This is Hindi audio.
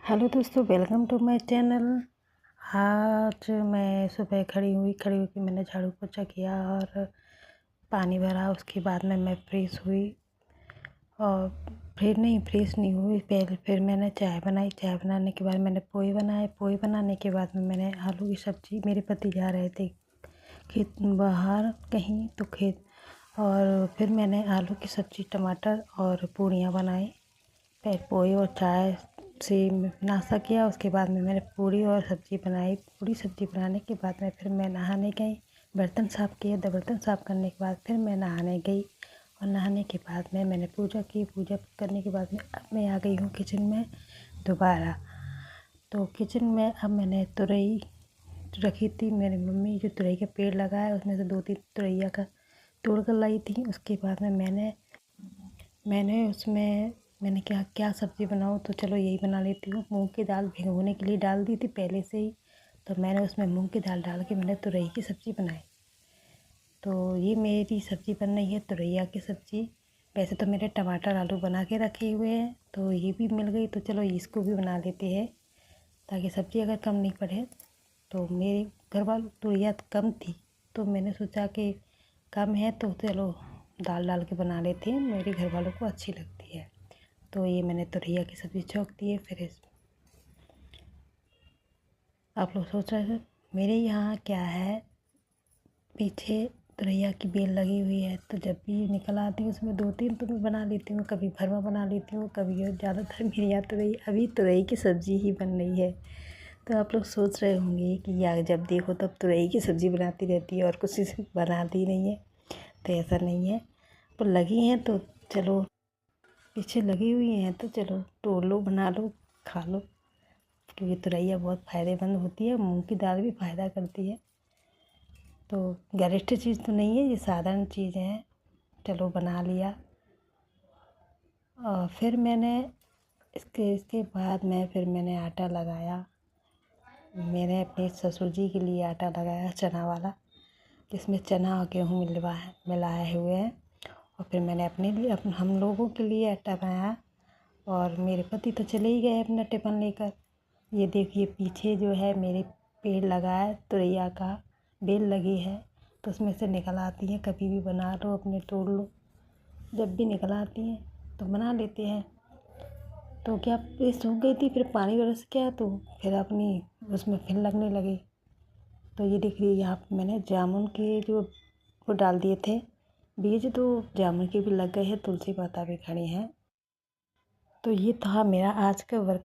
हेलो दोस्तों, वेलकम टू माय चैनल। आज मैं सुबह खड़ी हुई कि मैंने झाड़ू पोछा किया और पानी भरा। उसके बाद में मैं फ्रेश हुई और फ्रेश नहीं हुई पहले। फिर मैंने चाय बनाई। चाय बनाने के बाद मैंने पोहे बनाए। पोहे बनाने के बाद में मैंने आलू की सब्ज़ी, मेरे पति जा रहे थे खेत बाहर कहीं तो खेत, और फिर मैंने आलू की सब्ज़ी, टमाटर और पूड़ियाँ बनाई। फिर पोहे और चाय से नाश्ता किया। उसके बाद में मैंने पूड़ी और सब्ज़ी बनाई। पूड़ी सब्ज़ी बनाने के बाद में फिर मैं नहाने गई, बर्तन साफ़ किए। बर्तन साफ़ करने के बाद फिर मैं नहाने गई और नहाने के बाद में मैंने पूजा की। पूजा करने के बाद में अब मैं आ गई हूँ किचन में दोबारा। तो किचन में अब मैंने तुरई रखी थी। मेरी मम्मी जो तुरई का पेड़ लगाया उसमें से 2-3 तुरैया का तोड़ कर लाई थी। उसके बाद में मैंने क्या सब्ज़ी बनाऊँ, तो चलो यही बना लेती हूँ। मूंग की दाल भिगोने के लिए डाल दी थी पहले से ही, तो मैंने उसमें मूंग की दाल डाल के मैंने तुरई की सब्ज़ी बनाई। तो ये मेरी सब्ज़ी बन रही है तुरैया की सब्ज़ी। वैसे तो मेरे टमाटर आलू बना के रखे हुए हैं, तो ये भी मिल गई, तो चलो इसको भी बना लेते हैं ताकि सब्ज़ी अगर कम नहीं पड़े। तो मेरे घर वालों तुरैया कम थी, तो मैंने सोचा कि कम है तो चलो दाल डाल के बना लेते हैं, मेरे घर वालों को अच्छी लगती है। तो ये मैंने तुरैया की सब्ज़ी छोंक दी है। फिर आप लोग सोच रहे थे मेरे यहाँ क्या है, पीछे तुरैया की बेल लगी हुई है, तो जब भी निकल आती हूँ उसमें 2-3 तो मैं बना लेती हूँ। कभी भरवा बना लेती हूँ, कभी, और ज़्यादातर मेरे यहाँ तुरई की सब्ज़ी ही बन रही है। तो आप लोग सोच रहे होंगे कि यार जब देखो तब तुरई की सब्ज़ी बनाती रहती है और कुछ बनाती नहीं है। तो ऐसा नहीं है, पर लगी हैं तो चलो, पीछे लगी हुई हैं तो चलो तोड़ लो, बना लो, खा लो। क्योंकि तुरैया बहुत फ़ायदेमंद होती है, मूंग की दाल भी फ़ायदा करती है। तो गरिष्ठ चीज़ तो नहीं है, ये साधारण चीज़ है। चलो बना लिया। और फिर मैंने इसके बाद में फिर मैंने आटा लगाया। मैंने अपने ससुर जी के लिए आटा लगाया, चना वाला, जिसमें चना और गेहूँ मिलाए हुए हैं। और फिर मैंने अपने लिए हम लोगों के लिए आटा बनाया। और मेरे पति तो चले ही गए अपना टिफ़िन लेकर। ये देखिए पीछे जो है मेरे पेड़ लगा है तुरैया का, बेल लगी है, तो उसमें से निकल आती हैं। कभी भी बना लो, अपने तोड़ लो, जब भी निकल आती हैं तो बना लेते हैं। तो क्या ये सूख गई थी, फिर पानी बरस गया तो फिर अपनी उसमें फिर लगने लगी। तो ये देखिए यहाँ पे मैंने जामुन के जो वो डाल दिए थे बीज, तो जामुन के भी लग गए हैं, तुलसी पत्ता भी खड़े हैं। तो ये था मेरा आज का वर्क।